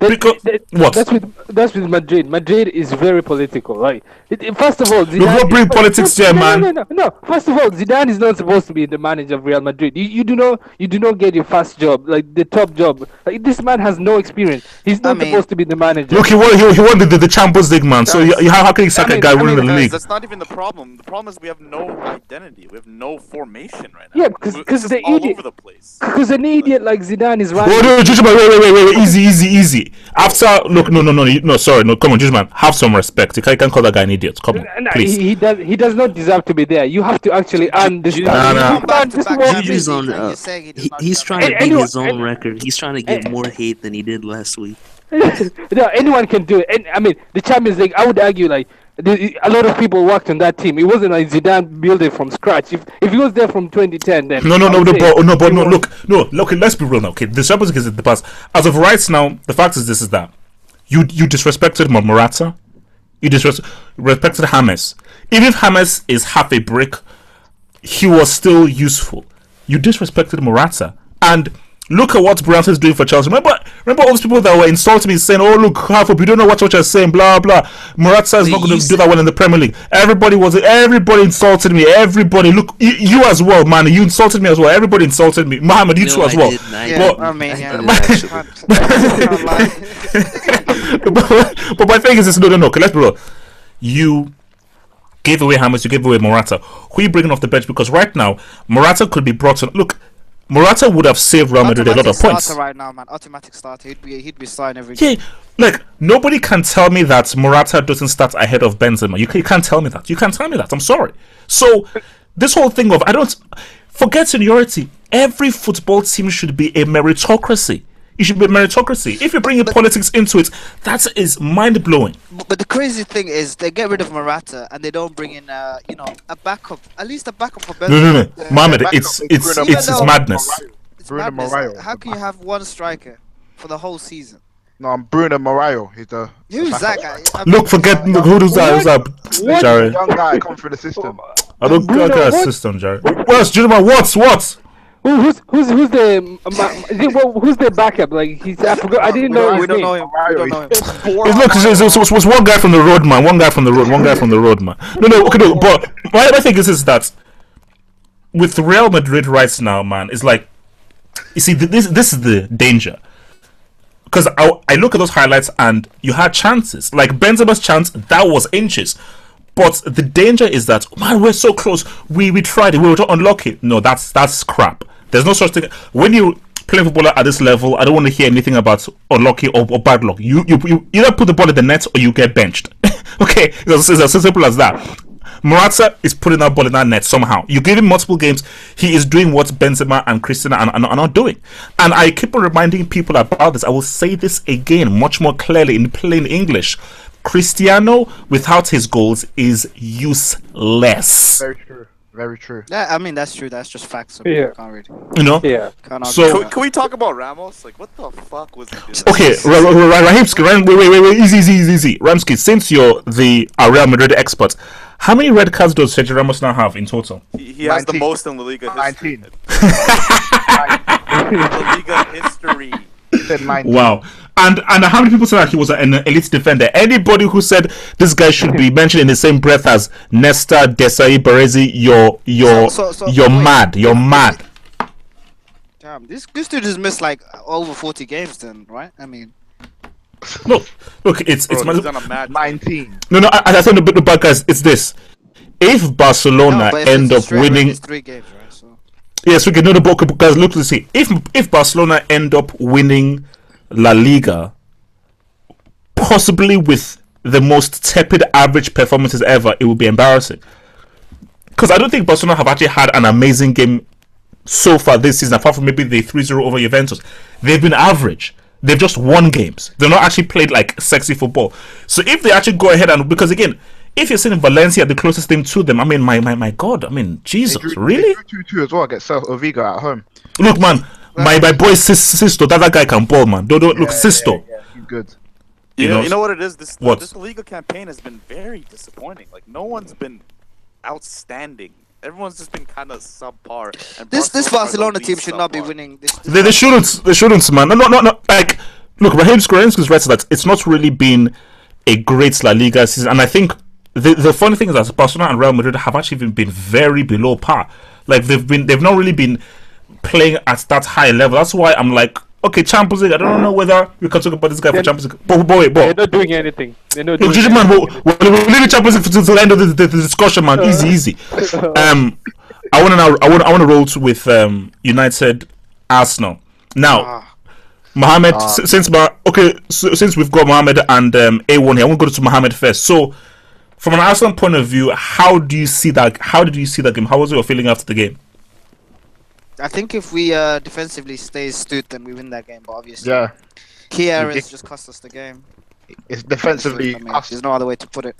What? That's with Madrid. Madrid is very political, right? First of all, You don't bring politics here, man. No. First of all, Zidane is not supposed to be the manager of Real Madrid. You do not get your first job, like the top job. Like, this man has no experience. He's not supposed to be the manager. Look, he won the Champions League, man. So how can you sack a guy winning the league? That's not even the problem. The problem is we have no identity. We have no formation right now. Yeah, because the all idiot, over the place. because an idiot like Zidane is running. Wait, easy. After, look, no, sorry, no, come on, Judgman, have some respect. You can't call that guy an idiot. Come on, please. He does not deserve to be there. You have to actually understand. Juju's on. He's trying to beat his own record. He's trying to get more hate than he did last week. No, anyone can do it. And I mean, the Champions League, I would argue, like, a lot of people worked on that team. It wasn't like Zidane built it from scratch. If he was there from 2010, then look, let's be real now. Okay, the Champions League is in the past. As of right now, the fact is that you disrespected Morata, you disrespected James. Even if James is half a brick, he was still useful. You disrespected Morata, and look at what Morata is doing for Chelsea. Remember all those people that were insulting me, saying, "Oh, look, half of you don't know what you're saying." Blah blah. Morata is not going to do that well in the Premier League. Everybody insulted me. Everybody, look, you as well, man. You insulted me as well. Everybody insulted me. Mohammed, you too as well. But my thing is this: no. Okay, let's be real. You gave away James, you gave away Morata. Who are you bringing off the bench? Because right now, Morata could be brought on. Look, Morata would have saved Real Madrid a lot of points. Right now, man. Automatic starter. He'd be starting every game. Yeah, like, nobody can tell me that Morata doesn't start ahead of Benzema. You can't tell me that. You can't tell me that. I'm sorry. So, this whole thing of, forget seniority. Every football team should be a meritocracy. It should be a meritocracy. If you bring in politics into it, that is mind-blowing. But the crazy thing is, they get rid of Morata and they don't bring in, a backup. At least a backup for Benzema. No. Mohamed, it's madness. It's madness. How can you have one striker for the whole season? No, I'm Bruno Morayo. Who's that guy? Look, who does that? Jared. Young guy come through the system. I don't get a system, Jared. What's Gentleman? What? Who's the backup? Like, I forgot. I didn't know. We don't know him. Look, it was one guy from the road, man. One guy from the road, man. No. Okay, no. But my thing is that with Real Madrid right now, man, it's like, you see, this is the danger. Because I look at those highlights and you had chances. Like Benzema's chance, that was inches. But the danger is that, man, we're so close. We tried it. We were unlucky. No, that's crap. There's no such thing. When you play football at this level, I don't want to hear anything about unlucky or bad luck. You either put the ball in the net or you get benched. Okay, it's as simple as that. Morata is putting that ball in that net somehow. You give him multiple games, he is doing what Benzema and Cristiano are not doing. And I keep on reminding people about this. I will say this again much more clearly in plain English. Cristiano, without his goals, is useless. Very true. Yeah, I mean, that's true. That's just facts. So Yeah. Can't read. You know? Yeah. So can we talk about Ramos? Like, what the fuck was he doing? Okay, Rahimski, wait, easy. Ramsky, since you're the Real Madrid expert, how many red cards does Sergio Ramos now have in total? He has the most in La Liga history. 19. La Liga history. Wow. And how many people said that he was an elite defender? Anybody who said this guy should be mentioned in the same breath as Nesta, Desai, Baresi, you're mad. You're mad. Damn, this dude has missed like over 40 games then, right? I mean, Look, it's He's on a mad 19. No, I think the bad guys. It's this. If Barcelona end up winning, it's 3 games, right? So yes, we can know the book because look to see if Barcelona end up winning La Liga, possibly with the most tepid average performances ever, it would be embarrassing. Because I don't think Barcelona have actually had an amazing game so far this season, apart from maybe the 3-0 over Juventus. They've been average. They've just won games. They've not actually played like sexy football. So if they actually go ahead and, because again, if you're seeing Valencia, the closest thing to them, I mean, my God, I mean, Jesus, really? They drew 2-2 as well against Vigo at home. Look, man, my boy Sisto, that guy can ball, man. Don't look, Sisto. Yeah, he's good. You know what it is? This Liga campaign has been very disappointing. Like, no one's been outstanding. Everyone's just been kind of subpar. And this Barcelona team should not be winning. They shouldn't, man. No. Like, look, Raheem Skrensky's right that it's not really been a great La Liga season, and I think the funny thing is that Barcelona and Real Madrid have actually been very below par. Like they've not really been playing at that high level. That's why I'm like, okay, Champions League. I don't know whether we can talk about this guy for Champions League. But they're not doing anything. They're not doing anything. Man, we'll leave the Champions League to the end of the discussion, man. Easy. I want to roll with United, Arsenal. Now, Mohamed, since we've got Mohamed and A1 here, I want to go to Mohamed first. So, from an Arsenal point of view, how do you see that? How did you see that game? How was your feeling after the game? I think if we defensively stay astute, then we win that game. But obviously, key errors just cost us the game. It's defensively. There's no other way to put it.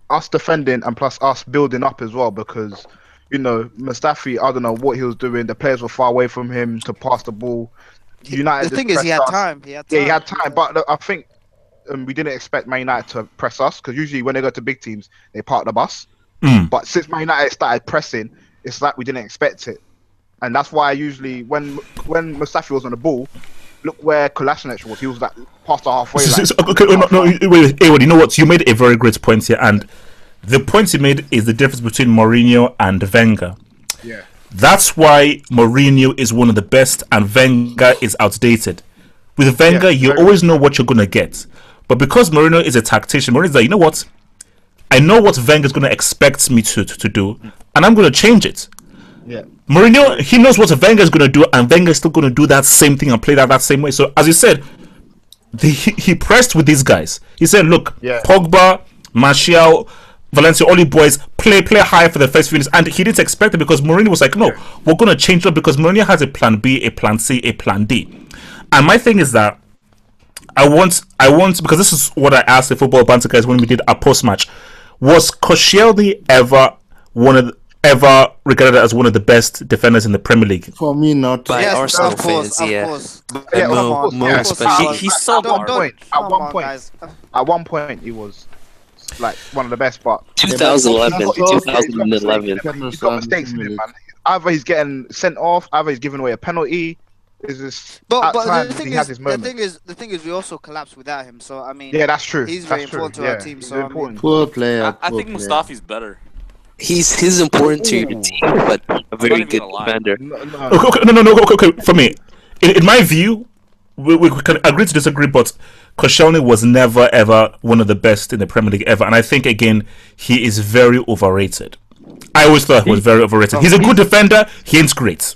Us defending and plus us building up as well, because Mustafi, I don't know what he was doing. The players were far away from him to pass the ball. United. The thing is, he had time. Yeah, he had time. But I think we didn't expect Man United to press us, because usually when they go to big teams, they park the bus. But since Man United started pressing, it's like we didn't expect it. And that's why usually when Mustafi was on the ball, look where Kolasinac was. He was like past the halfway line. Wait, you know what? You made a very great point here, and the point you made is the difference between Mourinho and Wenger. Yeah. That's why Mourinho is one of the best and Wenger is outdated. With Wenger, you always know what you're going to get. But because Mourinho is a tactician, Mourinho's like, you know what? I know what Wenger's going to expect me to do, and I'm going to change it. Yeah. Mourinho, he knows what Wenger is going to do, and Wenger is still going to do that same thing and play that same way. So, as you said, he pressed with these guys. He said, look, Pogba, Martial, Valencia, all you boys, play high for the first few minutes. And he didn't expect it because Mourinho was like, no, we're going to change it up because Mourinho has a plan B, a plan C, a plan D. And my thing is that I want, because this is what I asked the football banter guys when we did a post-match. Was Koscielny ever regarded as one of the best defenders in the Premier League? For me, not. By Arsenal fans, He's so At one point, he was like one of the best, but 2011. He's got mistakes in him, man. Either he's getting sent off, either he's giving away a penalty. But the thing is, we also collapsed without him. So I mean, that's true. He's very important to our team. So poor player. I think Mustafi's better. He's important to your team, but a very good defender. Okay. For me, in my view, we can agree to disagree, but Koscielny was never ever one of the best in the Premier League ever, and I think again he is very overrated. I always thought he was very overrated. He's a good defender. He ain't great.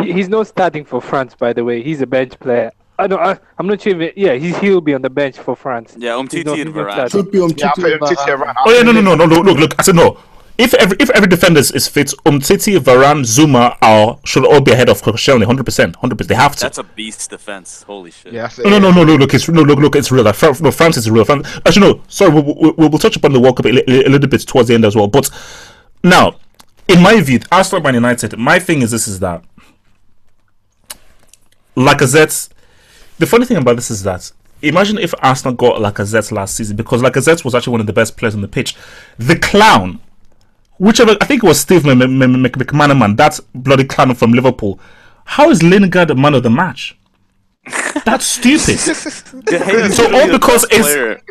He's not starting for France, by the way. He's a bench player. I'm not sure if he'll be on the bench for France. Yeah, Umtiti and Varane. Should be Umtiti and Varane. Oh yeah, no. Look. I said no. If every defender is fit, Umtiti, Varane, Zuma should all be ahead of Koscielny, 100%. They have to. That's a beast defense. Holy shit. Yeah, no. Look, it's real. Like, France is real. Actually, no. Sorry, we'll touch upon the World Cup a little bit towards the end as well. But now, in my view, Arsenal, Man United. My thing is that Lacazette. The funny thing about this is that imagine if Arsenal got Lacazette last season, because Lacazette was actually one of the best players on the pitch. The clown. Whichever, I think it was Steve McManaman, that bloody clown from Liverpool. How is Lingard the man of the match? That's stupid. So all because it's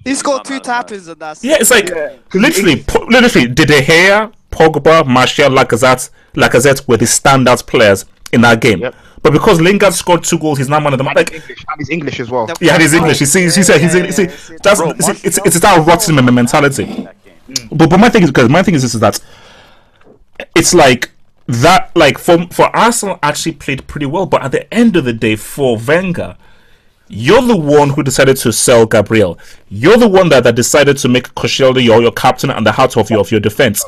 he scored 2 tap-ins and that's it's like literally De Gea, Pogba, Martial, Lacazette were the standout players in that game. Yep. But because Lingard scored 2 goals, he's now man of the match. Like, he's English as well. Yeah, he's English. It's that rotten mentality. But my thing is that it's like that, like for Arsenal actually played pretty well, but at the end of the day, for Wenger, you're the one who decided to sell Gabriel. You're the one that decided to make Koscielny your captain and the heart of your defense.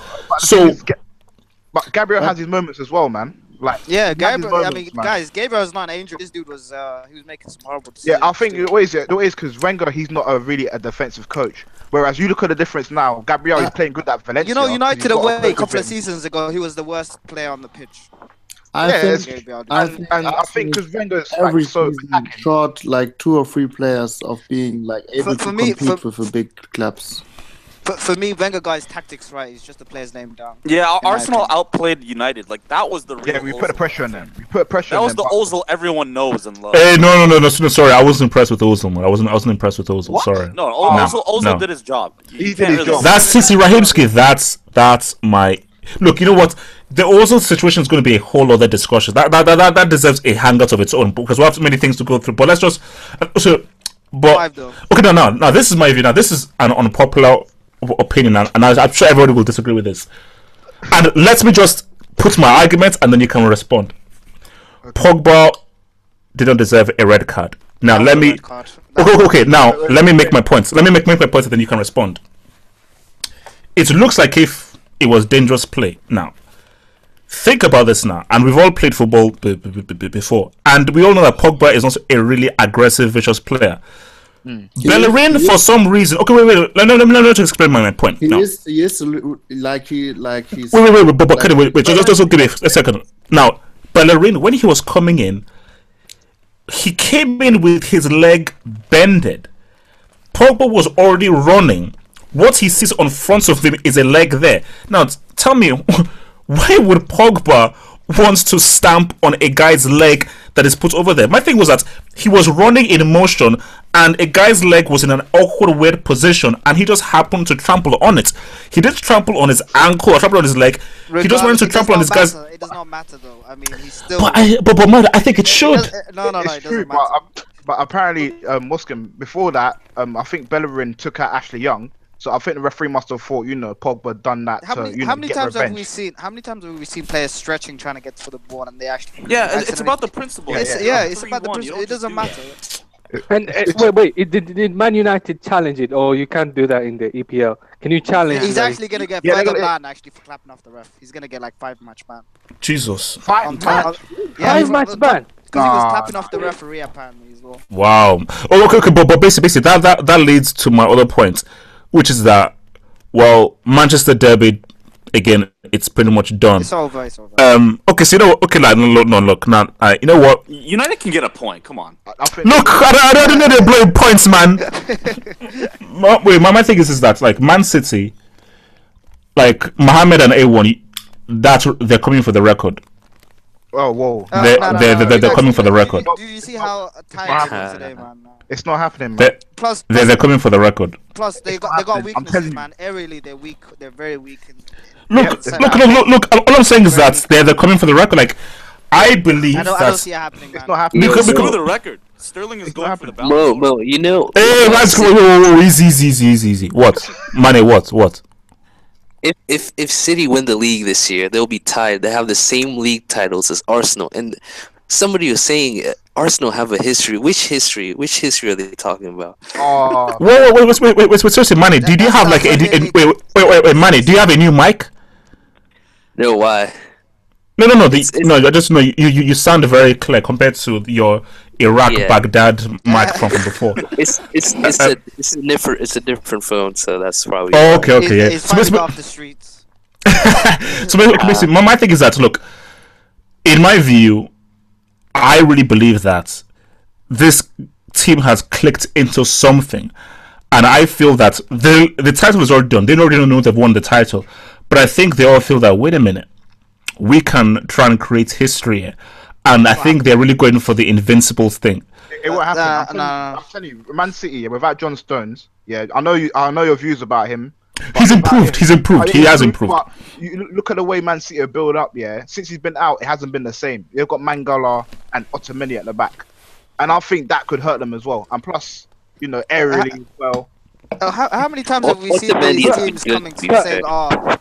But Gabriel has his moments as well, man. Like Gabriel. I mean, guys, Gabriel's not an angel. This dude was he was making some horrible decisions. Yeah, I think it is because Wenger, he's not really a defensive coach. Whereas you look at the difference now, Gabriel is playing good at Valencia. You know, United away a couple of seasons ago, he was the worst player on the pitch. I think because Wenger's every so season short like 2 or 3 players of being like able to compete with the big clubs. For me, Wenger got his tactics right. He's just the player's name down. Yeah, Arsenal outplayed United. Like that was the real. Yeah, we put the pressure on them. We put pressure. That on was them, the Ozil everyone knows and loves. Hey, no, sorry, I wasn't impressed with Ozil, man. I wasn't impressed with Ozil. What? Sorry. No, Ozil did his job. He did his job. That's Sisi Rahimski. That's my look. You know what? The Ozil situation is going to be a whole other discussion. That deserves a hangout of its own because we have so many things to go through. But let's just okay, now this is my view. Now this is an unpopular opinion, and I'm sure everybody will disagree with this. And let me just put my argument, and then you can respond. Pogba did not deserve a red card. Now let me. Okay. Now let me make my points. Let me make my points, and then you can respond. It looks like if it was dangerous play. Now, think about this now, and we've all played football before, and we all know that Pogba is also a really aggressive, vicious player. Bellerin, for some reason. Okay, wait. Let me just explain my point. He now. is like he's. Wait. Just give me a second. Now, Bellerin, when he was coming in, he came in with his leg bended. Pogba was already running. What he sees on front of him is a leg there. Now, tell me, why would Pogba wants to stamp on a guy's leg that is put over there? My thing was that he was running in motion and a guy's leg was in an awkward, weird position and he just happened to trample on it. He didn't trample on his ankle or trample on his leg. He just wanted to trample on his guy's... It does not matter though. I mean, he's still... But I think it should. No, it doesn't matter. But apparently, Muskim, before that, I think Bellerin took out Ashley Young. So I think the referee must have thought, Pogba done that how many get times revenge. How many times have we seen players stretching trying to get to the ball and they actually... Yeah, it's about the principle. It's about the principle. It doesn't matter. And wait, did Man United challenge it, or you can't do that in the EPL? Can you challenge? He's actually gonna get 5 ban actually for clapping off the ref. He's gonna get like 5 match ban. Jesus. 5 match? Yeah, 5 match ban. Because he was clapping off the referee apparently as well. Wow. Oh, okay, but basically that leads to my other point, which is that, well, Manchester Derby, again, it's pretty much done. It's over. Okay, so look, now, you know what? United can get a point. Come on. Look, I don't need to blame points, man. My thing is that like Man City, like Mohamed and A1, they're coming for the record. Oh, whoa. They're coming for the record. Do you see how tired he is today, man? It's not happening, man. They're coming for the record. Plus, they got weaknesses, man. Aerially, they're weak. They're very weak. Look! All I'm saying is that they're coming for the record. Like, I believe that. I don't see it happening, man. It's not happening. Because the record. Sterling is going for the balance. Bro, Hey, let's go. Easy. What? Money? What? If City win the league this year, they'll be tied. They have the same league titles as Arsenal. And somebody was saying Arsenal have a history. Which history? Which history are they talking about? Wait, seriously, Manny, do you have like wait, Manny, do you have a new mic? No, why? No. I just know you sound very clear compared to your Iraq Baghdad mic from before. It's a different phone, so that's probably. Oh, okay, yeah. It's finally off the streets. So basically, my thing is that, look, in my view, I really believe that this team has clicked into something, and I feel that the title is already done. They already know they've won the title, but I think they all feel that, wait a minute, we can try and create history here. And I think they're really going for the invincible thing. It will happen. I'm telling you, Man City without John Stones. Yeah, I know your views about him. He's improved. He has improved. But you look at the way Man City are built up. Yeah, since he's been out, it hasn't been the same. They've got Mangala and Otamendi at the back, and I think that could hurt them as well. And plus, aerially as well. How many times have we seen these teams coming to saying,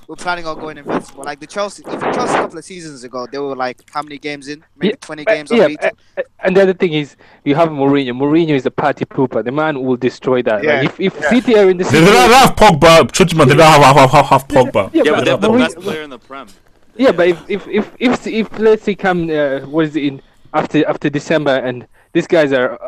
we're planning on going invincible? Like Chelsea a couple of seasons ago, they were like, how many games in? Maybe 20 games unbeaten. And the other thing is, you have Mourinho. Mourinho is a party pooper. The man will destroy that. Yeah. Like if City are in the They don't have Pogba. They don't have Pogba. Yeah, but they have the best player in the Prem. Yeah, but if let's say come after December and these guys are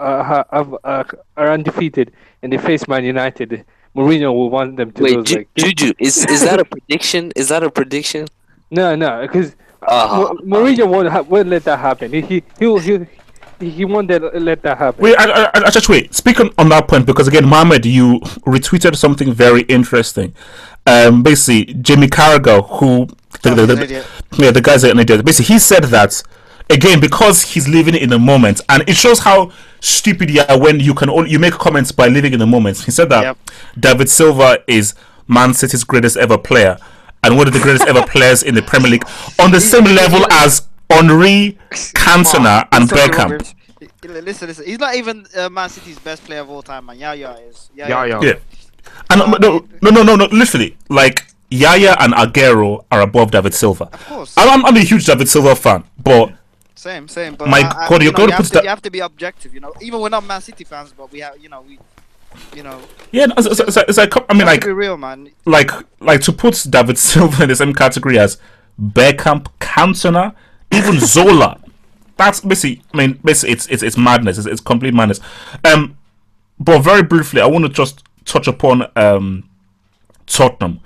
undefeated and they face Man United, Mourinho will want them to lose. Juju, is that a prediction? Is that a prediction? No, because Mourinho won't let that happen. he won't let that happen. Wait, I just wait. Speaking on that point, because again, Mohammed, you retweeted something very interesting. Basically, Jamie Carragher, who the guy's an idiot. Basically, he said that again because he's living in the moment, and it shows how stupid you are when you make comments by living in the moment. He said that David Silva is Man City's greatest ever player and one of the greatest ever players in the Premier League, on the same level as Henry, Cantona, and Beckham. Listen. He's not even Man City's best player of all time, man. Yaya is. Yeah. And no. Literally, like Yaya and Aguero are above David Silva. Of course. I'm a huge David Silva fan, but same. But my God, you have to be objective. You know, even we're not Man City fans, but we have. Yeah, it's like I mean, like to be real, man. Like to put David Silva in the same category as Beckham, Cantona, even Zola. That's basically. I mean, basically, it's madness. It's complete madness. But very briefly, I want to just touch upon Tottenham,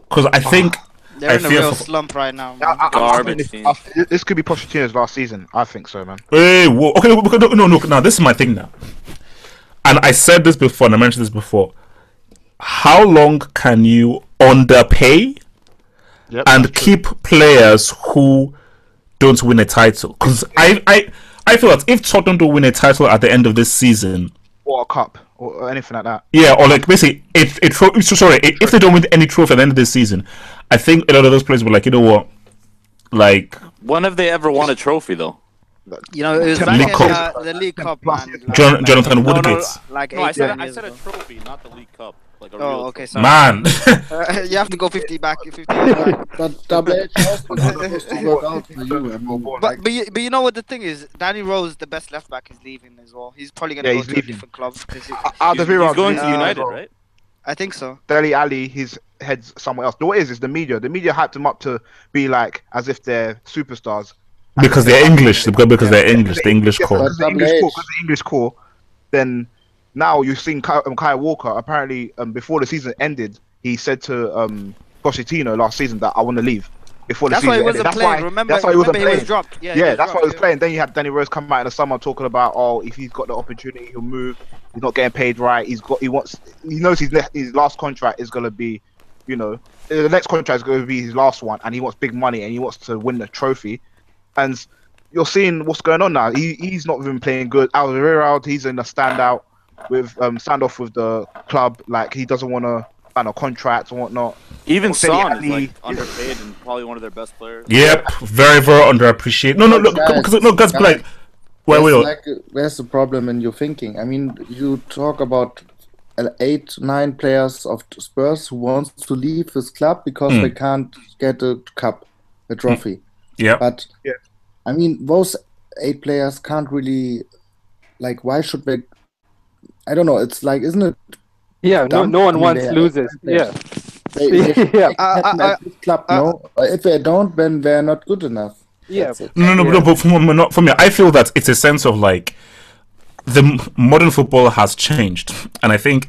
because I think they're in a real slump right now. Garbage. This could be Pochettino's last season. I think so, man. Hey, whoa. Okay, no. Now this is my thing now, and I said this before, and I mentioned this before. How long can you underpay and keep players who don't win a title? Because I feel that if Tottenham don't win a title at the end of this season, or a cup or anything like that, or like basically if they don't win any trophy at the end of this season, I think a lot of those players were like, you know what, like, when have they ever won a trophy though? You know, it was back in the League Cup, man. Jonathan Woodgate. I said a trophy, not the League Cup. Like okay, sorry. Man. You have to go 50 years back. But Double H also supposed to work out for you. But you know what the thing is? Danny Rose, the best left back, is leaving as well. He's probably going to go to a different club. He's going to United, right? I think so. Dele Alli, his head's somewhere else. What is the media? The media hyped him up to be like as if they're superstars. Because they're English. Because they're English. The English core. Because the English core. Then now you've seen Kyle Walker. Apparently, before the season ended, he said to Pochettino last season that I want to leave before the season ended. That's why he wasn't playing. He was dropped. Yeah, that's why he was playing. Then you had Danny Rose come out in the summer talking about, if he's got the opportunity, he'll move. He's not getting paid right. He knows his last contract is gonna be, the next contract is gonna be his last one, and he wants big money and he wants to win the trophy. And you're seeing what's going on now. He's not even playing good. Alderweireld, he's in a standoff with the club. Like, he doesn't want to sign a contract and whatnot. Even Son is like underpaid and probably one of their best players. Yep, very, very underappreciated. No, guys, like, where's the problem in your thinking? I mean, you talk about 8-9 players of Spurs who wants to leave this club because they can't get a trophy. Yeah. But I mean, those 8 players can't really, like, why should they? I don't know. It's like, isn't it? Yeah, no one wants losers. Yeah. Club, no. If they don't, then they're not good enough. Yeah. No, but for me, I feel that it's a sense of like the modern football has changed, and I think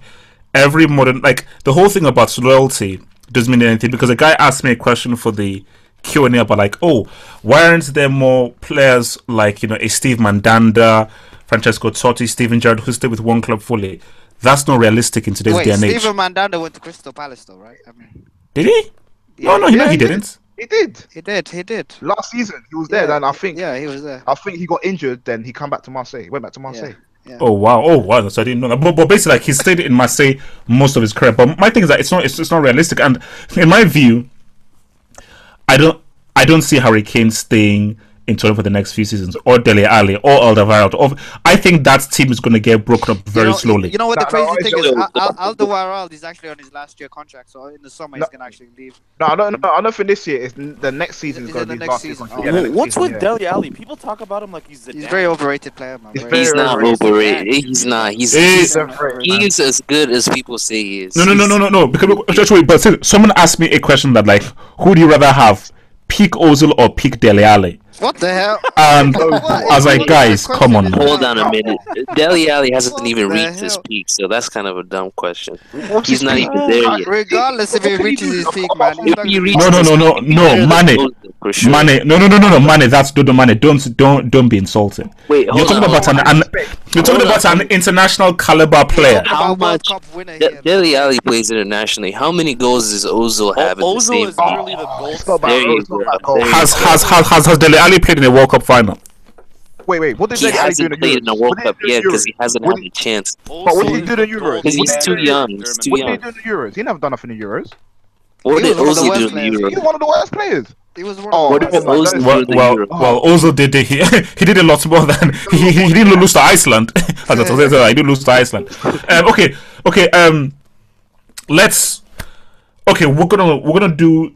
every modern, like, the whole thing about loyalty doesn't mean anything, because a guy asked me a question for the Q&A about like, why aren't there more players like, a Steve Mandanda, Francesco Totti, Steven Gerrard who stay with one club fully? That's not realistic in today's day and age. Steven Mandanda went to Crystal Palace though, right? I mean, did he? Yeah, no, he didn't. He did. He did. Last season he was there, and I think he was there. I think he got injured, then he went back to Marseille. Yeah. Oh wow! So I didn't know that. But basically, like, he stayed in Marseille most of his career. But my thing is that it's not realistic. And in my view, I don't see Harry Kane staying in Tottenham for the next few seasons, or Dele Alli, or Alderweireld. I think that team is going to get broken up very slowly. You know what the crazy thing is? Alderweireld is actually on his last year contract, so in the summer he's going to actually leave. I don't think this year. It's the next season is going to be his last year contract. What's with Dele Alli? People talk about him like he's a very overrated player, man. He's not overrated. He's not. He's as good as people say he is. No. But someone asked me a question that, like, who do you rather have, peak Ozil or peak Dele Alli? What the hell? And I was like, guys, come on. Hold on a minute. Dele Alli hasn't even reached his peak, so that's kind of a dumb question. He's not even there yet. Regardless if he reaches his peak, man. No, Mane. For sure. Mane, no, Mane. That's Dodo Mane. Don't be insulting. Wait, you're talking about an international caliber player. How much? Dele Alli plays internationally. How many goals does Ozil have? Ozil is literally the goal. Has Dele Alli played in a World Cup final? Wait. What did he Dele Alli do hasn't played in a World Cup yet because he hasn't had a chance. But what did he do in the Euros? Because he's too young. What did he do in the Euros? He never done nothing in the Euros. What did Ozil do in the Euros? He was one of the worst players. He was one of the worst. Well, Ozil did he did a lot more than he didn't lose to Iceland. He didn't lose to Iceland. We're gonna do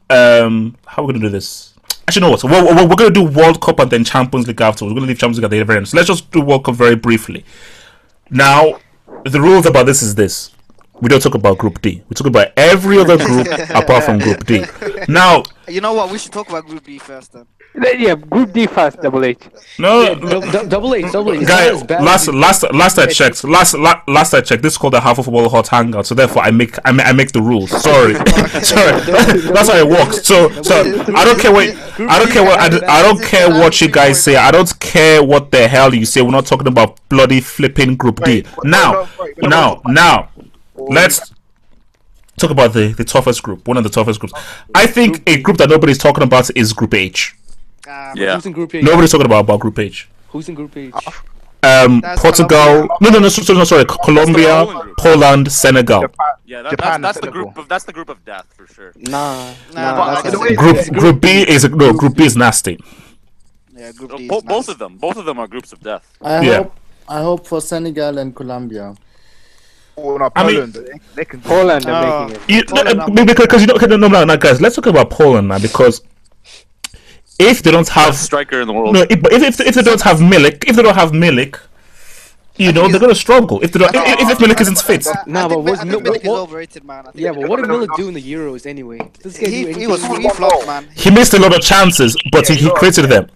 how we're gonna do this. Actually, no. So we're gonna do World Cup and then Champions League afterwards. We're gonna leave Champions League at the very end. So let's just do World Cup very briefly. Now, the rules about this is this. We don't talk about Group D. We talk about every other group apart from Group D. Now, you know what? We should talk about Group D first then. Yeah, Group D first, Double H. No, Double H. Guys, last I checked. Last I checked. This is called the Half of Football Hot Hangout. So therefore, I make the rules. Sorry. That's how it works. So I don't care what you guys say. I don't care what the hell you say. We're not talking about bloody flipping Group D. Now. Let's talk about the toughest group. One of the toughest groups. I think a group that nobody's talking about is Group H. Who's in Group H? Nobody's talking about Group H. Who's in Group H? Portugal. No. Sorry. Colombia, Poland, Senegal. Japan. That's the group of death for sure. Nah. Group B is Group B is nasty. Yeah, Group D. Both of them are groups of death. I hope for Senegal and Colombia. Poland. They can. Poland are making it. Because guys. Let's talk about Poland now because if they don't have striker in the world, if they don't have Milik, they're gonna struggle. If Milik isn't fit, but Milik is overrated, man. But what did Milik do in the Euros anyway? He flopped, man. He missed a lot of chances, but he created them.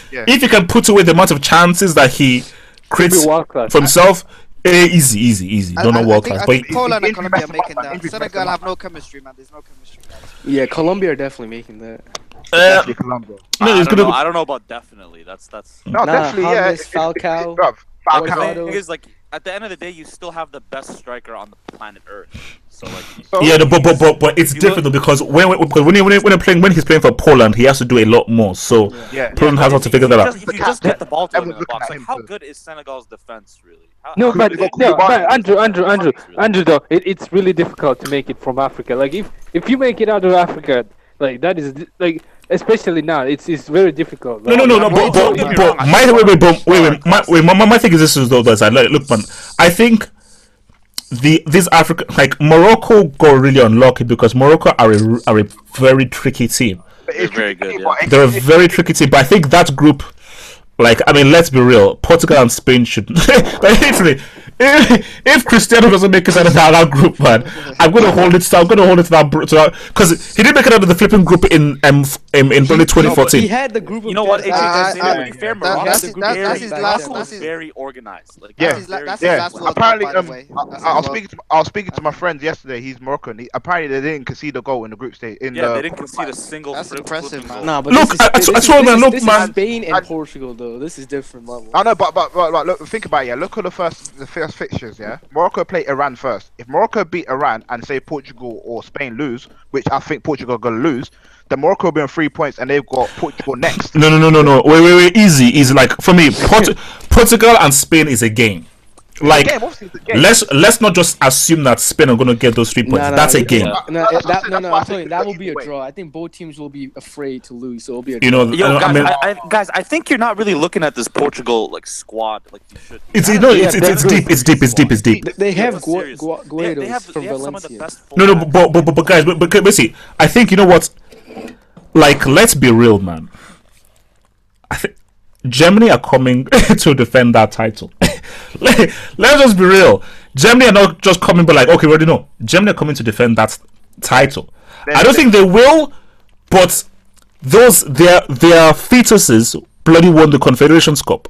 Yeah. If he can put away the amount of chances that he creates for himself. Easy. Don't know world class. I think Poland and Colombia are making that. Senegal have no chemistry, man. There's no chemistry. Yeah, Colombia are definitely making that. Definitely Colombia. I don't know about definitely. That's definitely James, Falcao. The thing is, like, at the end of the day, you still have the best striker on the planet Earth. So like, but it's different though because when he's playing for Poland, he has to do a lot more. So Poland has to figure that out. If you just get the ball to him in the box, like, how good is Senegal's defense really? But Andrew, though, it's really difficult to make it from Africa. Like if you make it out of Africa, like that is like especially now, it's very difficult. Like, no. But my thing is this is though. Look, man, I think this Africa, like Morocco, got really unlucky because Morocco are a very tricky team. They're very good. Yeah. They're a very tricky team, but I think that group. Like, I mean, let's be real. Portugal and Spain should. Like, literally, if Cristiano doesn't make it out of that group, man, I'm gonna hold it to that because he didn't make it out of the flipping group in only 2014. He had the group. You know what? To be fair, Morocco was very organized. Like, that's his last World Cup, by the way. I was speaking to my friend yesterday. He's Moroccan. Apparently, they didn't concede a goal in the group stage. They didn't concede a single. That's impressive, man. Nah, but look, this is Spain and Portugal, though. This is different level. I know, but look, think about it. Yeah, look at the first fixtures. Yeah, Morocco play Iran first. If Morocco beat Iran and say Portugal or Spain lose, which I think Portugal are gonna lose, then Morocco will be on 3 points and they've got Portugal next. No. Wait. Easy. Like for me, Portugal and Spain is a game. Like, let's not just assume that Spain are going to get those 3 points. That's a game. No, I'm telling you, that will be a draw. I think both teams will be afraid to lose, so it'll be a draw. Guys, I think you're not really looking at this Portugal like squad like you should. It's deep. They have Guaidos from Valencia. But guys, but basically, I think you know what? Like, let's be real, man. I think Germany are coming to defend that title. Let's just be real. Germany are not just coming, but like, okay, we already know. Germany are coming to defend that title. I don't think they will, but their fetuses bloody won the Confederations Cup.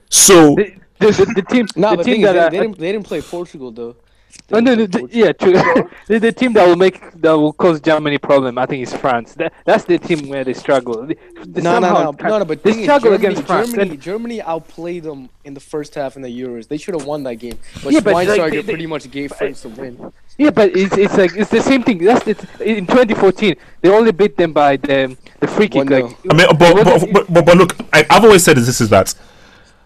So the team, they didn't play Portugal though. Oh, no, yeah, true. The team that will cause Germany problem, I think, is France. That's the team where they struggle. No. But they struggle against France. Germany outplayed them in the first half in the Euros. They should have won that game. But Yeah, but, Schweinsteiger like, pretty much gave France the win. Yeah, but it's like it's the same thing. In 2014 they only beat them by the free kick. Like, I mean, but look, I've always said this is that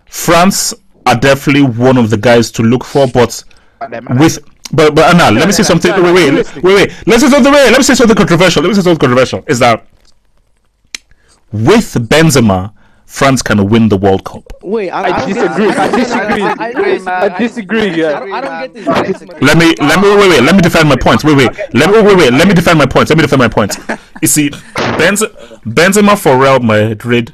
France are definitely one of the guys to look for, but Anna, let me say something. Wait. Let me say something controversial. Is that with Benzema, France can win the World Cup? Wait, I disagree. I disagree. Yeah. I don't get this. Let me defend my points. Let me defend my points. You see, Benzema for Real Madrid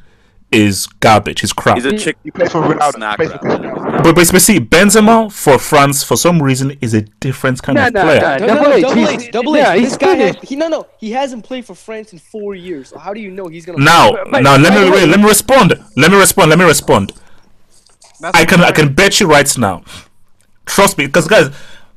is garbage. He's crap. He's a chick. He plays for Ronaldo. But see, Benzema for France for some reason is a different kind of player. Double H. This guy he hasn't played for France in 4 years. So how do you know he's gonna? Now let me respond. I can bet you right now. Trust me, because guys,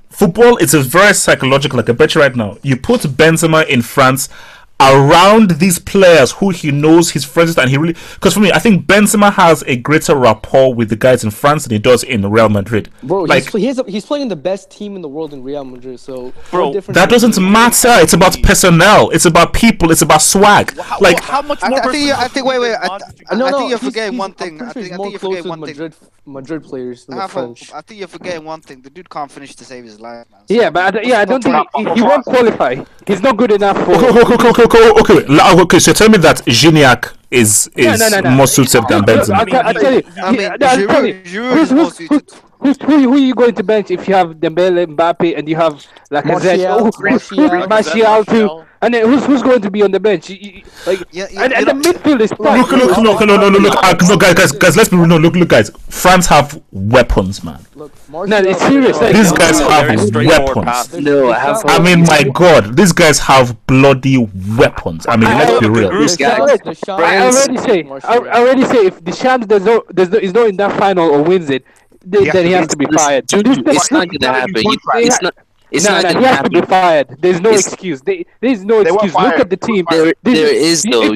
football is a very psychological. I can bet you right now. You put Benzema in France around these players who he knows, his friends, and he really, because for me, I think Benzema has a greater rapport with the guys in France than he does in Real Madrid. Bro, like, he's playing the best team in the world in Real Madrid, so that doesn't matter. It's about personnel, it's about people, it's about swag. How much more? I think you're forgetting one thing. I think you're forgetting one thing. Madrid players than the French. I think you're forgetting one thing. The dude can't finish to save his life, man. Yeah, but I don't think he won't qualify. He's not good enough for. Okay. So tell me that Gignac is more suited than Benzema. I'll tell you. Who are you going to bench if you have Dembele, Mbappe, and you have Martial too? And then who's going to be on the bench? And the midfield is packed. Look, guys, let's be real. Look, guys. France have weapons, man. No, it's serious. These guys have weapons. No, I mean, my God, these guys have bloody weapons. I mean, let's be real. I already say if Deschamps is not in that final or wins it, then he has to be fired. It's not gonna happen. He has to be fired. There's no excuse. There's no excuse. Look at the team. There is though.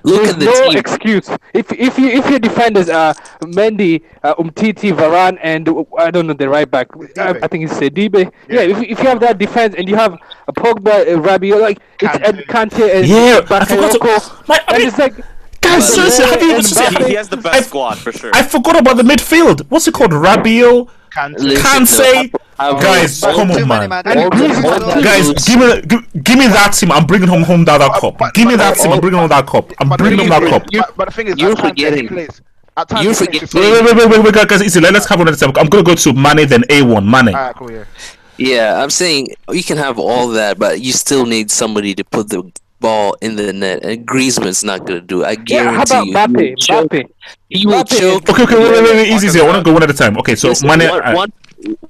Look at the team. No excuse. If your defenders are Mendy, Umtiti, Varane, and I don't know the right back. I think it's Dibe. Yeah. If you have that defense and you have a Pogba, Rabiot, like it's Kante and Bakayoko, and it's like. Guys, he has the best squad for sure. I forgot about the midfield. What's it called? Rabiot, Kante. Guys, come on, man. Guys, give me that team. I'm bringing home that cup. Give me that team. I'm bringing home that cup. But the thing is, you're forgetting. Wait, guys. Easy. Let's have another time. I'm gonna go to Mane, then A1. Mane. Alright, cool, yeah. Yeah, I'm saying you can have all that, but you still need somebody to put the ball in the net, and Griezmann's not gonna do it. I guarantee you. Mbappe. He will choke. Okay, wait, easy. I want to go one at a time. Okay, so Mane.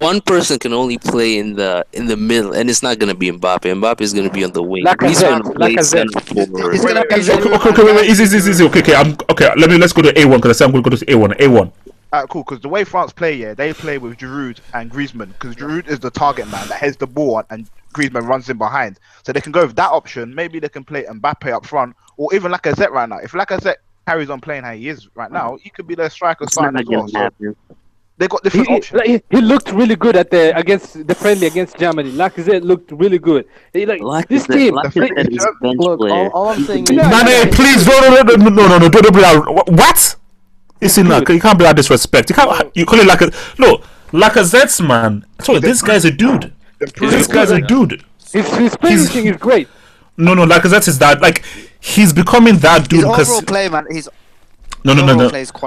One person can only play in the middle, and it's not gonna be Mbappe. Mbappe is gonna be on the wing. He's gonna play center forward. Okay, wait, easy. Okay. Let's go to A1 because I'm gonna go to A1. Alright, cool. Because the way France play, they play with Giroud and Griezmann. Because Giroud is the target man that heads the ball on, and Griezmann runs in behind. So they can go with that option. Maybe they can play Mbappe up front, or even Lacazette right now. If Lacazette carries on playing how he is right now, he could be their striker starting as well. So they got different options. He looked really good against the friendly against Germany. Lacazette looked really good. This team. Look, all I'm saying is, Mane, please, no, don't be that. What? You see, you can't be that disrespect. You call it Lacazette. No, Lacazette's man. Sorry, this guy's a dude. This guy's a dude. His finishing is great. No, Lacazette is that. Like, he's becoming that dude because. Overall play, man. No.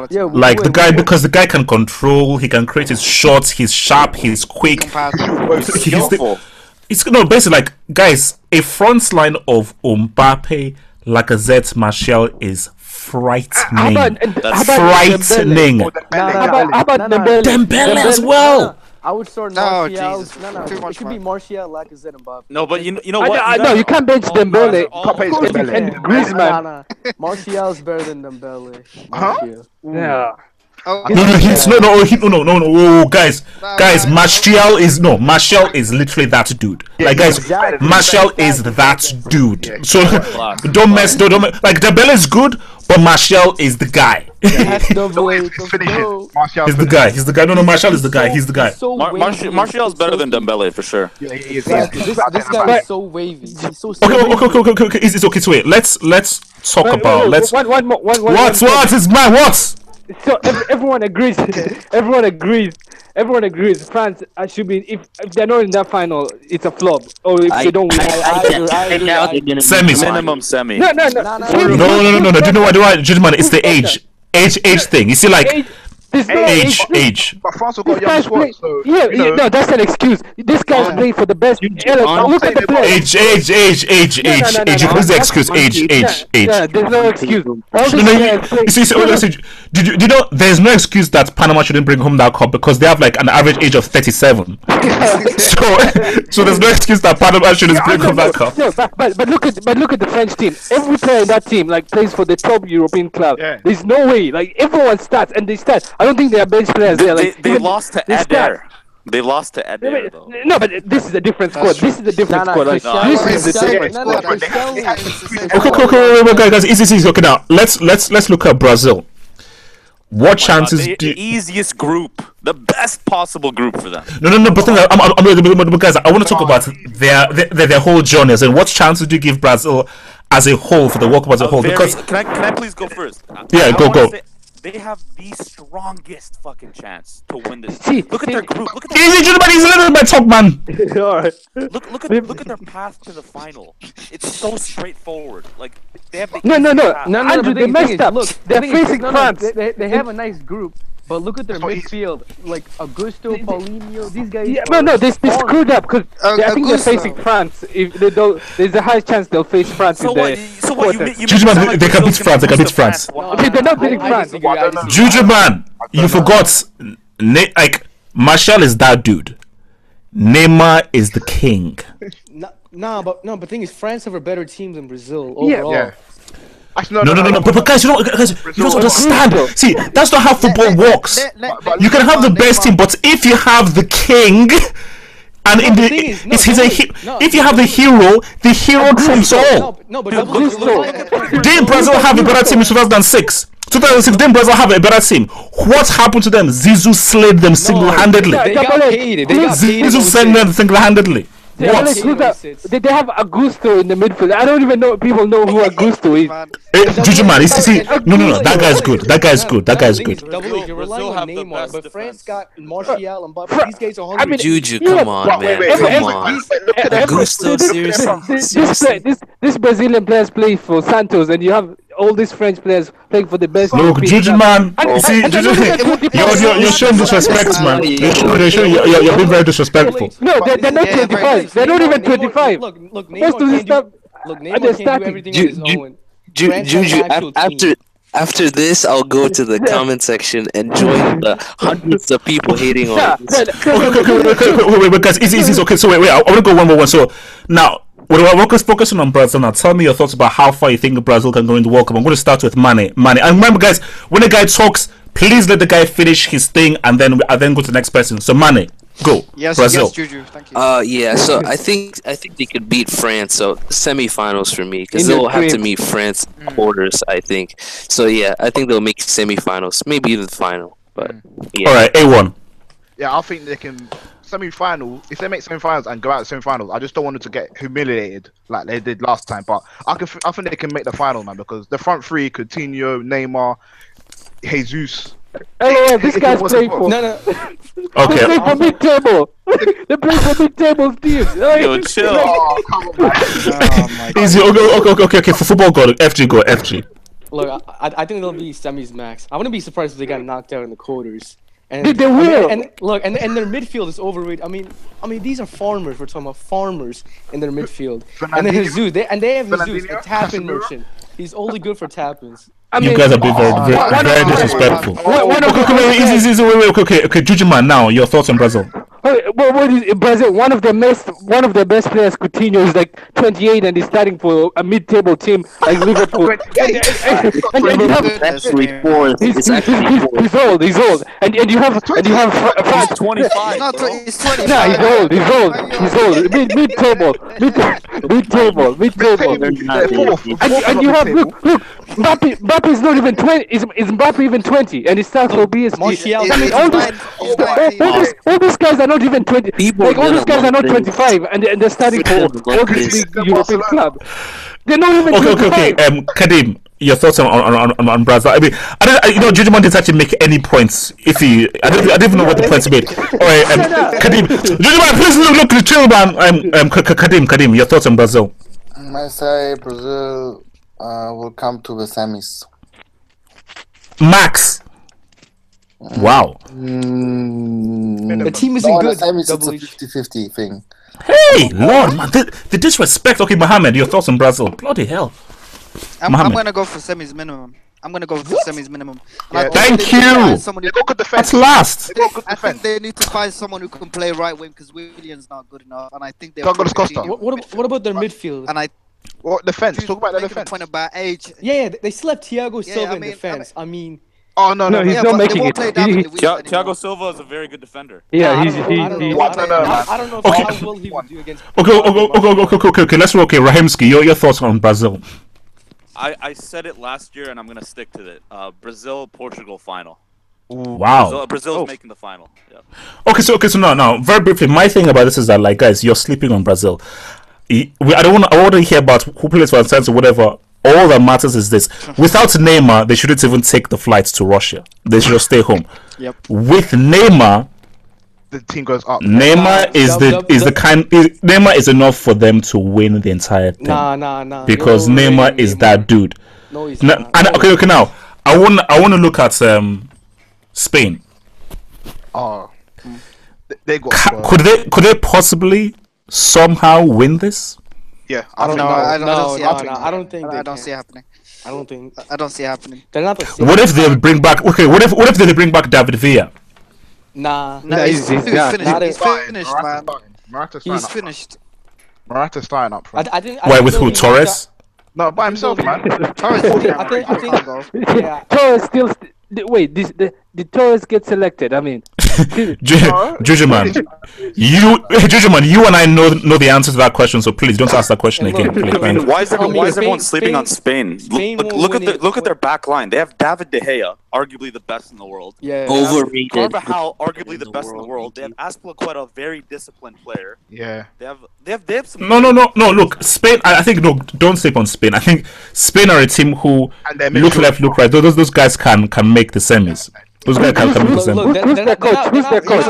Yeah, like the guy, because the guy can control. He can create his shots. He's sharp. He's quick. Basically, like, guys, a front line of Mbappe, Lacazette, Martial is frightening. Frightening. How about Dembele as well? I would start Martial. It should be Martial, Lacazette, and Mbappe. No, but you know what? No, you can't bench Dembele. And Griezmann. Martial's better than Dembele. Huh? Yeah. No, guys, Martial is literally that dude. Like, guys, Martial is that dude. So don't mess. Like, Dembele is good, but Martial is the guy. He's the guy. No, Martial is the guy. He's the guy. Martial is better than Dembele for sure. Yeah, this guy is so wavy. He's so Okay. It's okay. So wait, let's talk about. What is man? What? So everyone agrees. Everyone agrees. France should be. If they're not in that final, it's a flop. Or if they don't win, semis. Minimum semi. No. Do you know why? Gentlemen, it's the age thing. You see, like. Age. But France have got a young squad, so no, that's an excuse. This guy's playing for the best. Look at the play. Age. Who's the excuse? Age. Yeah, there's no excuse. You know, there's no excuse that Panama shouldn't bring home that cup because they have like an average age of 37. so there's no excuse that Panama shouldn't bring home that cup. No, but look at the French team. Every player in that team like plays for the top European club. Yeah. There's no way. Like everyone starts and they start. I don't think they are bench players there. Like they lost to Adair. They lost to Adair though. No, but this is a different squad. This is a different squad. Like, this is a different squad. Okay, guys, easy. Okay, now let's look at Brazil. What chances do the easiest group, the best possible group for them? No, but guys, I want to talk about their whole journeys and what chances do you give Brazil as a whole for the World Cup as a whole? Because can I please go first? Yeah, go. They have the strongest fucking chance to win this. Look at their group. Look at their he's a little bit top man. Alright. Look at their path to the final. It's so straightforward. Like they have the No. Andrew, they messed up. Look, they're facing France. They have a nice group. But look at their midfield, like Augusto, Paulinho, these guys. Yeah, no, they screwed up because I think they're facing France. If they don't, there's a high chance they'll face France in the quarters. Jujuman, they can beat France. Okay, they're not beating France. Jujuman, you forgot. Like Martial is that dude. Neymar is the king. But the thing is, France have a better team than Brazil overall. Yeah. No. But guys, you don't understand. See, that's not how football works. You can have the best team, but if you have the king, and if you have the hero trumps all. Didn't Brazil have a better team in 2006? 2006, didn't Brazil have a better team? What happened to them? Zizou slayed them single-handedly. Zizou slayed them single-handedly. They have Augusto in the midfield. I don't even know people know who Augusto is. Jujuman, no, that guy's good. You're relying on Neymar, but France got Martial and Mbappe. These guys are hungry. Juju, come on, man. Come on. Augusto, seriously. This Brazilian players play for Santos, and you have all these French players playing for the best. Look, Jujuman, you're showing disrespect, man. You're being very disrespectful. No, they're not 25. They're not even 25. Look, Neymar can do everything on his own. Juju, after this, I'll go to the comment section and join the hundreds of people hating on this. Wait, guys, easy. Okay, so wait, I want to go one by one. So now, we're focusing on Brazil now. Tell me your thoughts about how far you think Brazil can go in the World Cup. I'm going to start with Mane. And remember, guys, when a guy talks, please let the guy finish his thing, and then go to the next person. So Mane, go. Brazil. Yes, Juju. Thank you. Yeah. So I think they could beat France. So semifinals for me, because they'll have to meet France quarters. I think. So yeah, I think they'll make semifinals, maybe even the final. But yeah. All right, A1. Yeah, I think they can. Semi-final, if they make semi-finals and go out to semi-finals, I just don't want them to get humiliated like they did last time. But I think they can make the final, man, because the front three: Coutinho, Neymar, Jesus. Oh, this guy's playing for. No. Okay. They play for mid-table. They play for mid-table teams. Yo, chill. Oh, come on, man. Easy. Okay. For football, go FG. Look, I think they'll be semis max. I wouldn't be surprised if they got knocked out in the quarters. And they will. And look, and their midfield is overrated. I mean, these are farmers. We're talking about farmers in their midfield. And then Jesus, they have Jesus, the tap-in merchant. He's only good for tap-ins. You guys are being very disrespectful. Easy. Okay, Jujuman, now your thoughts on Brazil. What is Brazil? One of the best players, Coutinho, is like 28 and he's starting for a mid-table team like Liverpool. That's fourth. It's actually fourth. He's old, and you have He's 25. He's 25. Nah, he's old. Mid-table. And you have look, Mbappe is not even 20. Is Mbappe even 20? And he starts for PSG. I mean, all these guys are not even 20. Like all these guys are not 25, and they're starting for all these big European clubs. They're not even. Okay. Kadim, your thoughts on Brazil? I mean, Judgment didn't actually make any points. I don't even know what the points made. All right, Kadim, Judgment, please look, chill, man. Kadim, your thoughts on Brazil? I say Brazil will come to the semis. Max. Wow. The team isn't good. The semis, it's a 50-50 thing. Hey, Lord, man, the disrespect. Okay, Mohammed, your thoughts on Brazil? Bloody hell. I'm gonna go for semis minimum. Yeah, thank you. That's last. I think they need to find someone who can play right wing because William's not good enough, and I think they're. What about their midfield? And what defense? Talk about the defense. Point about age. Yeah, they still have Thiago Silva in defense. I mean. Oh no, he's not making it. Thiago Silva is a very good defender. Yeah, I don't know how well he would do against. Okay. Let's roll. Okay, Rahimski, your thoughts on Brazil? I said it last year, and I'm gonna stick to it. Brazil-Portugal final. Wow. Brazil's making the final. Yeah. Okay, so now, very briefly, my thing about this is that, like, guys, you're sleeping on Brazil. I want to hear about who plays for France or whatever. All that matters is this: without Neymar, they shouldn't even take the flights to Russia. They should just stay home. Yep. With Neymar, the team goes up. Neymar Neymar is enough for them to win the entire thing. Nah. Because Neymar is that dude. No, he's not. Okay. Now, I want to look at Spain. They got. Could they possibly somehow win this? Yeah, I don't think I don't see it happening. I don't think. I don't see it happening. They're not the same. What if they bring back? Okay, what if they bring back David Villa? Nah, he's finished. He's finished, man. He's finished. Morata's starting up front. Why, with who? Torres? No, by himself, man. Torres. I think. Yeah. Torres still. Wait, did Torres get selected? I mean, Jujuman, you and I know the answer to that question, so please don't ask that question again. Please. Why is everyone sleeping on Spain? Look at their back line. They have David De Gea, arguably the best in the world. Yeah. Overrated. Carvajal, arguably the best in the world. They have Azpilicueta, a very disciplined player. Yeah. They have some. No. Look, Spain. I think don't sleep on Spain. I think Spain are a team who look left, look right. Those guys can make the semis. Those guys can make the semis. Who's their coach?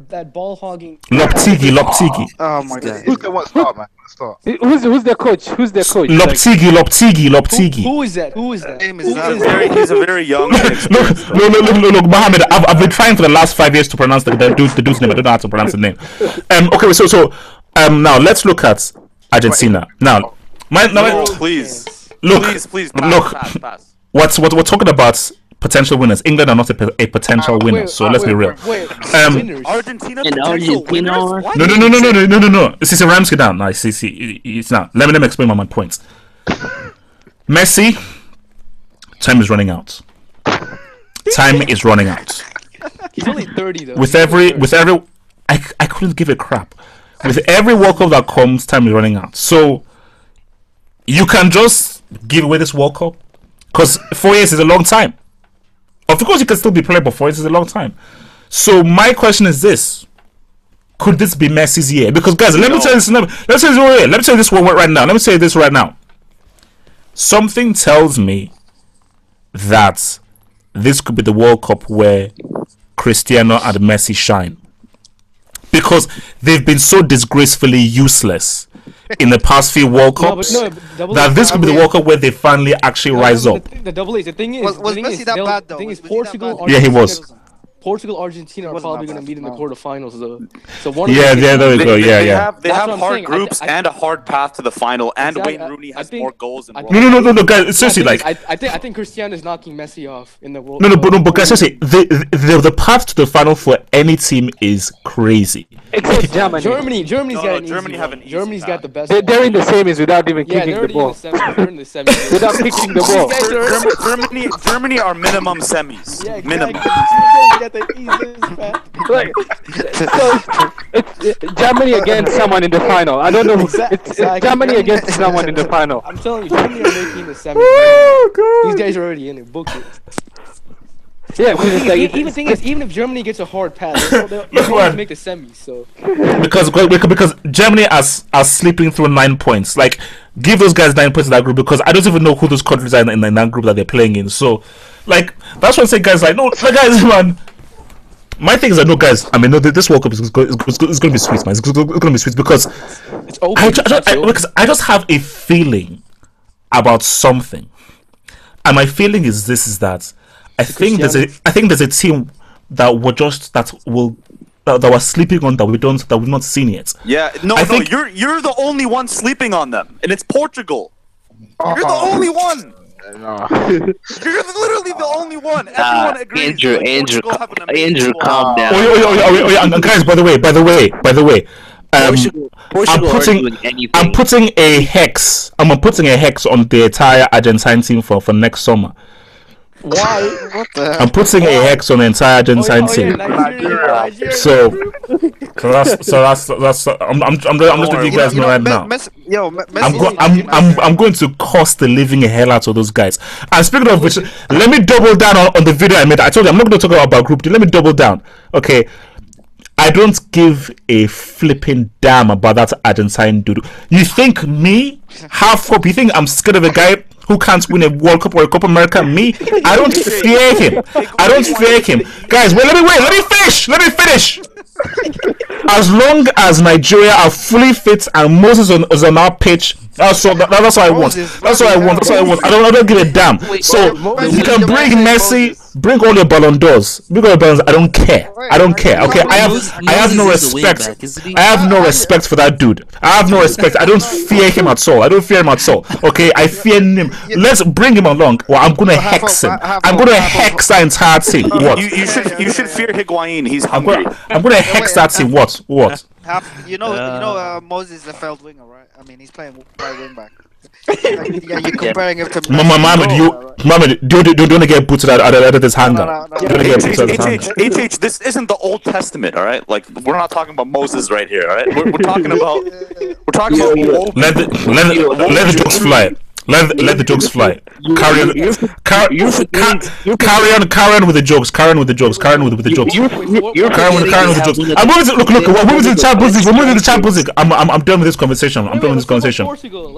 That ball hogging. Loptigi. Oh my god. Who's the one start, man? Start. Who's their coach? Loptigi. Who is that? He's a very young. Look, Mohammed. I've been trying for the last 5 years to pronounce the dude's name. I don't know how to pronounce the name. Okay, so now let's look at Argentina. Now, please. Pass. We're talking about potential winners. England are not a potential winner, so let's be real. Argentina. No. This is a Ramsey down. Nice. It's not. Let me explain my points. Messi, time is running out. He's only 30 though. With every, I couldn't give a crap. With every World Cup that comes, time is running out. So you can just give away this World Cup because 4 years is a long time. Of course, you can still be playing, but 4 years is a long time. So my question is this: could this be Messi's year? Because guys, let me tell you this one right now. Let me tell you this right now. Something tells me that this could be the World Cup where Cristiano and Messi shine, because they've been so disgracefully useless in the past few World Cups that this could be the World Cup where they finally actually rise up. The double H. The thing is, was Messi that bad though? Portugal. Yeah, he was. Portugal, Argentina are probably going to meet in the quarterfinals, though. So there we go. Yeah. They have hard groups and a hard path to the final, and Wayne Rooney has more goals. No, guys. Seriously, like I think Cristiano is knocking Messi off in the world. But guys, seriously, the path to the final for any team is crazy. Except Germany. Germany's got the best. They're in the semis without even kicking the ball. They're in the semis without kicking the ball. Germany are minimum semis. Yeah, exactly. Minimum. Like, so it's Germany against someone in the final. I don't know. It's Germany against someone in the final. I'm telling you, Germany are making the semis. These guys are already in it. Book it. Yeah, even if Germany gets a hard pass, they'll always make the semis. So because Germany are sleeping through 9 points. Like, give those guys 9 points in that group, because I don't even know who those countries are in that group that they're playing in. So, like, that's what I say, guys. Like, no, guys, man. My thing is that, no, guys. I mean, no, this World Cup is going to be sweet, man. It's going to be sweet because I just have a feeling about something, and my feeling is that. I think there's a team that we're sleeping on that we've not seen yet. Yeah, you're the only one sleeping on them, and it's Portugal. You're the only one. You're literally the only one. Everyone agrees. Andrew, calm down. And guys, by the way, I'm putting a hex on the entire Argentine team for next summer. Why? What the? I'm putting a hex on the entire Argentine team. Nigeria. So that's I'm just letting you guys know right now. I'm going to cost the living hell out of those guys. And speaking of which, let me double down on the video I made. I told you I'm not going to talk about group. Let me double down. Okay. I don't give a flipping damn about that Argentine dude. You think me, half hope? You think I'm scared of a guy who can't win a World Cup or a Copa America? Me? I don't fear him. Guys, let me finish. As long as Nigeria are fully fit and Moses is on our pitch, that's what I want. That's what I want. I don't give a damn. So you can bring Messi, bring all your Ballon d'Ors, I don't care. Okay, I have no respect. I have no respect for that dude. I have no respect. I don't fear him at all. Okay, I fear him. Let's bring him along. Well, I'm gonna hex him. I'm gonna hex that entire team. What? You should fear Higuain. He's hungry. I'm gonna hex that team. What? You know, Moses is a failed winger, right? I mean, he's playing right wing back. Yeah, you're comparing him to. Mohammed, do you want to get booted out of this hangar? HH, this isn't the Old Testament, all right? Like, we're not talking about Moses right here, all right? We're talking about. Let the jokes fly. Let the jokes fly. Carry on with the jokes. Carry with the jokes. I'm going to look. We're moving to the Champions League. I'm done with this conversation. Let's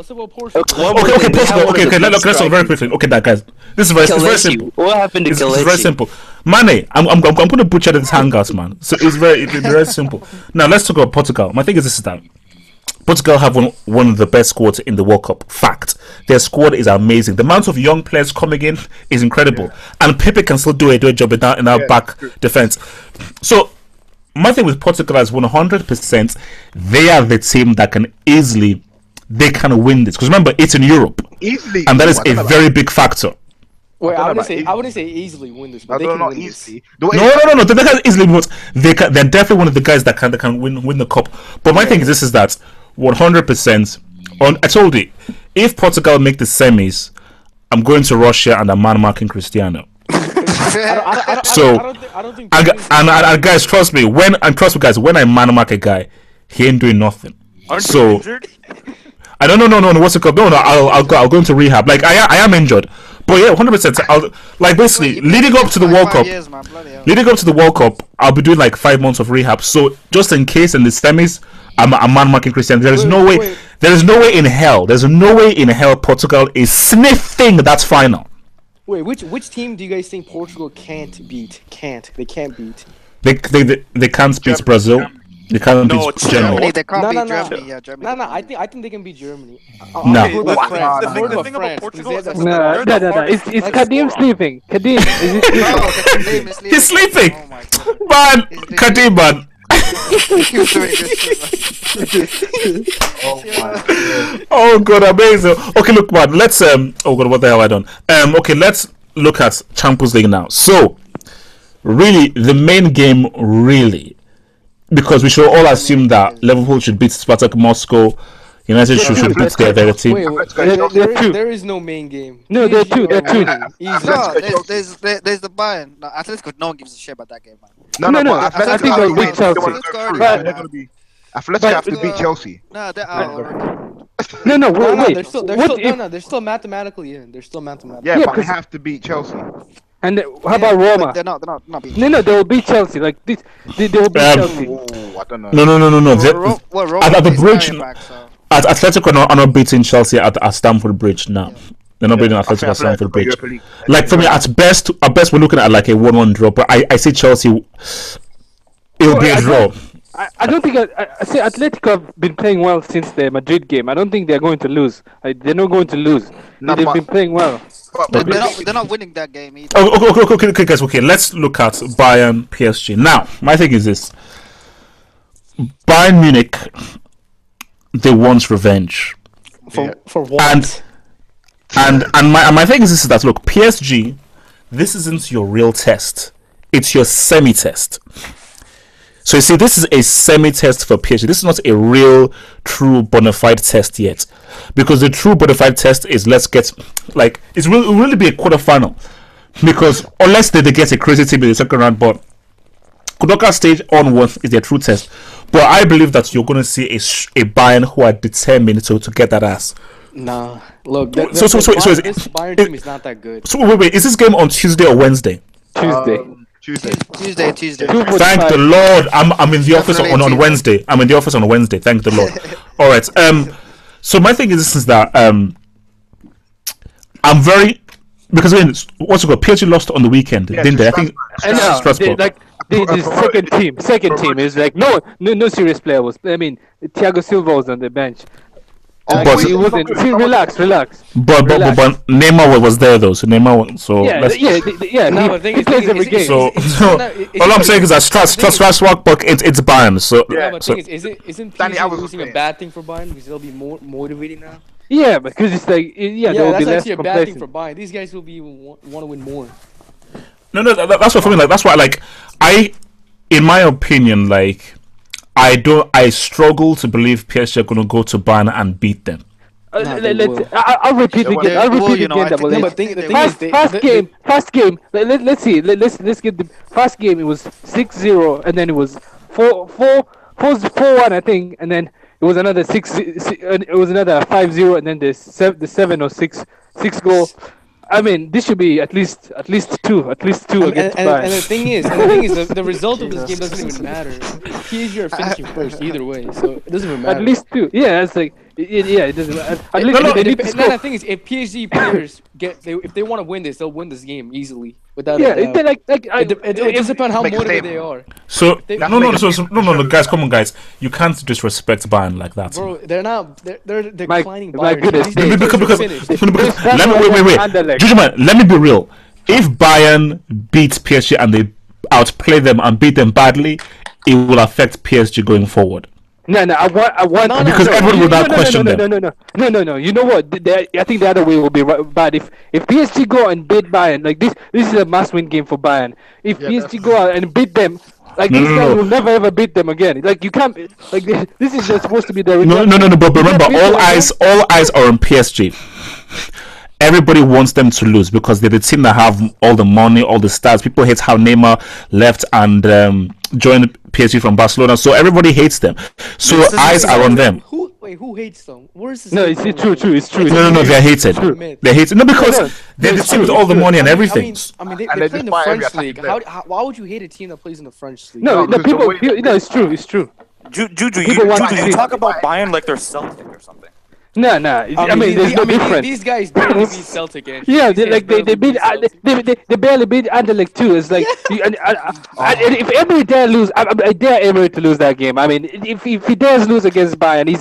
talk about Portugal. Okay, Portugal. Okay. Let's talk very quickly. Okay, guys. This is very simple. What happened to Kelechi? It's very simple. Mane, I'm going to butcher this hangouts, man. So it's very simple. Now let's talk about Portugal. My thing is this: that Portugal have one of the best squads in the World Cup. Fact. Their squad is amazing. The amount of young players coming in is incredible. Yeah. And Pepe can still do a job in our back defense. So, my thing with Portugal is 100%, they are the team that can win this. Because remember, it's in Europe. Easily. And that is a very big factor. Wait, I wouldn't say easily win this, but they can win easy. No. They can easily win. They're definitely one of the guys that can win the cup. But my thing is this: is that 100%. I told you, if Portugal make the semis, I'm going to Russia and I'm man-marking Cristiano. I don't think. And guys, trust me. When I man-mark a guy, he ain't doing nothing. Aren't you injured? I don't know. What's it called? No. I'll go into rehab. Like I am injured. But yeah, 100%. Basically, leading up to the World Cup, I'll be doing like 5 months of rehab. So just in case in the semis, I'm man-marking Cristiano. There is no way in hell Portugal is sniffing that final. Wait, which team do you guys think Portugal can't beat? They can't beat. They can't beat Brazil. They can't No, beat Germany. Germany, they can't No, beat no, no. Germany. Yeah, Germany. No, I think they can beat Germany. No. I'm worried about France. The I'm thing worried about about France, Portugal because is they that have No, that- no, no. It's Let's Kadim score. sleeping. Kadim, is he sleeping? No, Kadim is He's sleeping. Oh my god. Man, Kadim, man. He was doing good shit, Oh god, amazing. Okay, look, man. Let's Oh god, what the hell have I done? Okay, let's look at Champions League now. So, really, the main game, really, because we should all assume that Liverpool should beat Spartak Moscow. United should beat their team. Wait, there is no main game. No, there are two. There are two. Easily. No, there's the Bayern. No, Atletico, no one gives a shit about that game, man. No, but I think they'll beat Chelsea. They're gonna be. Atletico have to beat Chelsea. No, they're out. No, No, wait. they're still they're still mathematically in. They're still mathematically. Yeah, Yeah, but they 'cause- have to beat Chelsea. And how about Roma? They're not beating. No, they will beat Chelsea. Like this, they will beat Chelsea. Oh, I don't know. No. Well, At the bridge, back, so. at Atletico are not beating Chelsea at Stamford Bridge now. They're not beating Atletico at Stamford Bridge. Like for me, at best we're looking at like a 1-1 draw. But I see Chelsea. It'll be a draw. I don't think I say Atletico have been playing well since the Madrid game. I don't think they're going to lose. They're not going to lose. No, They've but- been playing well. They're not winning that game either. Okay, guys. Okay, let's look at Bayern PSG now. My thing is this: Bayern Munich, they want revenge, For what? and my thing is this: is that look, PSG, this isn't your real test; it's your semi-test. So you see, this is a semi-test for PSG. This is not a real, true, bona fide test yet, because the true bona fide test is it will really be a quarterfinal, because unless they get a crazy team in the second round, but knockout stage onwards is their true test. But I believe that you're going to see a Bayern who are determined to get that ass. Nah, look. So This Bayern team is not that good. So wait, is this game on Tuesday or Wednesday? Tuesday. Tuesday. Tuesday. Thank the Lord. I'm in the office Definitely on Tuesday. Wednesday. I'm in the office on Wednesday. Thank the Lord. All right. So my thing is this: is that I'm very because what's it called? PSG lost on the weekend, didn't they? I think I know. Strasbourg. The second team is like no serious player was. I mean, Thiago Silva was on the bench. But- He wasn't. See, relax. But Neymar was there though. So Neymar. So Yeah, let's- yeah. No, he, but the thing he is- plays thing every is- game. So, it's all I'm not- saying is that Strasbourg, but it's Bayern. So No, but so- the thing is, isn't Danny, I PSG was losing a saying. bad thing for Bayern because they'll be more motivating now? Yeah, because it's like Yeah, there will be that's less actually a bad thing complacent. for Bayern. These guys will be want to win more. No, that's what for me. Like that's why, in my opinion, I struggle to believe PSG are going to go to Bayern and beat them. Nah, they will. I'll repeat They again. I'll will, repeat you know, again. I think Double they H. No, will. but the thing is, First game. Let's see. Let's get the first game. It was 6-0, and then it was 4-1, I think, and then it was another 6. It was another 5-0, and then the 7 or 6 goal. I mean, this should be at least two against Bayern. and the thing is, the result of this game doesn't even matter. PSG are finishing first either way, so it doesn't even matter. At least two. Yeah, it's like it doesn't matter. At least No, they need to no, score. the thing is, if PSG players if they want to win this, they'll win this game easily. Without Yeah, a doubt. it It depends on how Make a motivated statement. they are. So They- no, guys, come on, guys, you can't disrespect Bayern like that. Bro, they're not. They're My declining. goodness. Bayern. These Because, guys because, finished. let me wait. Judgment, let me be real. If Bayern beats PSG and they outplay them and beat them badly, it will affect PSG going forward. No, I want No, Because everyone will now question them. No. You know what? I think the other way will be bad. If PSG go and beat Bayern, like this is a must-win game for Bayern. If PSG go out and beat them, like these guys will never ever beat them again. Like you can't. Like this is just supposed to be the. No. But remember, all eyes are on PSG. Everybody wants them to lose because they're the team that have all the money, all the stars. People hate how Neymar left and joined PSG from Barcelona, so everybody hates them. So eyes are on them. Who hates them? Where's this? No, it's true. It's true. No, they're hated. They're hated. No, because they're the team with all the money and everything. I mean, they And play in they the just buy every French league. attacking Why would you hate a team that plays in the French league? No, because people. the way- No, it's true. Juju, People want to you see- talk about Bayern like they're Celtic or something. No. I mean, there's no difference. These guys barely beat Celtic. Yeah, they beat they barely beat Anderlecht too. It's like if Emery dare lose, I dare Emery to lose that game. I mean, if he dares lose against Bayern, he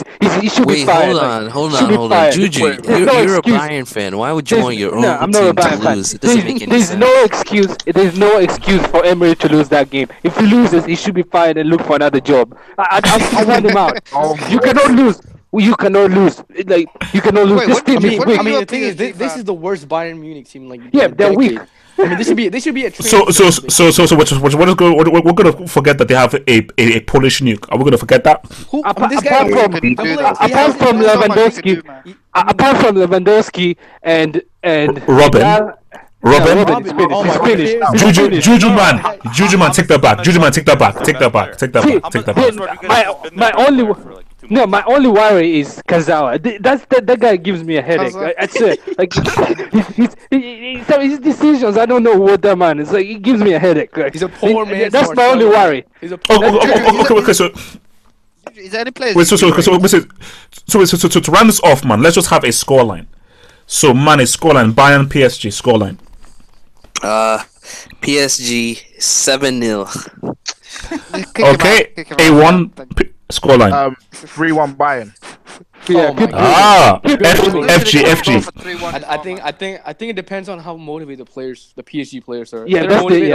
should be fired. Hold on. Juju, you're a Bayern fan. Why would you want your own I'm not a team Bayern to fan. lose? It doesn't make any There's sense. no excuse. There's no excuse for Emery to lose that game. If he loses, he should be fired and look for another job. I want him out. You cannot lose. You cannot lose. Like you cannot lose. This team is weak. I mean, the thing is, this is the worst Bayern Munich team. Like they're weak. I mean, this should be a. So we're gonna forget that they have a Polish nuke. Are we gonna forget that? Apart from Lewandowski and Robin. It's finished. Juju man, take that back. My only worry is Kazawa. That guy gives me a headache. That's it. Like his decisions, I don't know what that man is. Like he gives me a headache. Like, he's a poor man. That's my only worry. Okay. So is there any players? Wait, so to round this off, man, let's just have a scoreline. So, man, is scoreline Bayern PSG scoreline. PSG 7-0. Okay, A1 scoreline. 3-1 Bayern. FG. I think it depends on how motivated the PSG players are. Yeah,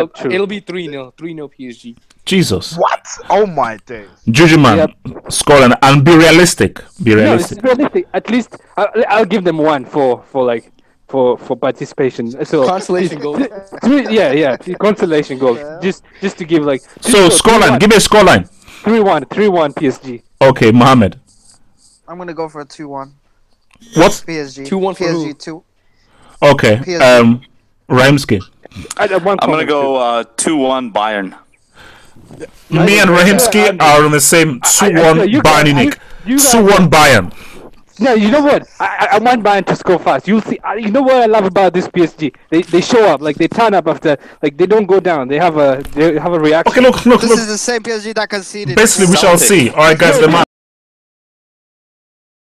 true. It'll be 3-0 PSG. Jesus. What? Oh my days. Juju man, scoreline, and be realistic. No, it's realistic. At least I'll give them one for participation. So consolation goal. Consolation goal. Just to give like. So scoreline. Give me a scoreline. 3-1 PSG. Okay, Mohammed. I'm gonna go for a 2-1. What? PSG. 2-1 for PSG who? 2. Okay. PSG. Raimski. I'm gonna go 2-1 Bayern. Me and Raimski are on the same 2-1 Bayern Munich. 2-1 Bayern. No, you know what? I want Bayern to score fast. You'll see. You know what I love about this PSG? They show up, like they turn up after, like they don't go down. They have a reaction. Okay, look. This is the same PSG that conceded. Basically, we shall see. All right, guys.